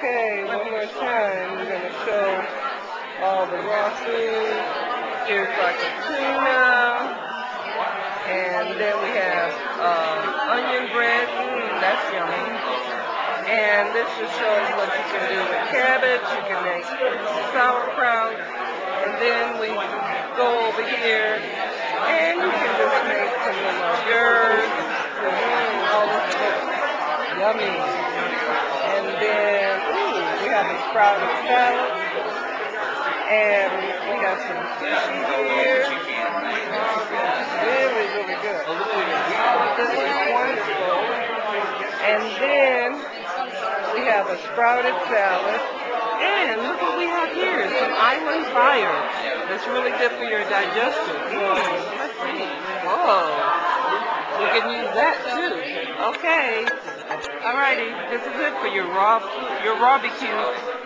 Okay, one more time. We're going to show all the raw food. Here's like a tuna. And then we have onion bread. That's yummy. And this just shows what you can do with cabbage. You can make sauerkraut. And then we go over here and you can just make some little yogurt. All this stuff. Yummy. And then, we have a sprouted salad. And we got some sushi here. Really, really good. This is wonderful. And then we have a sprouted salad. And look what we have here, some island fire. That's really good for your digestion. Let's see. Whoa. We can use that too. Okay. Alrighty. This is it for your raw barbecue.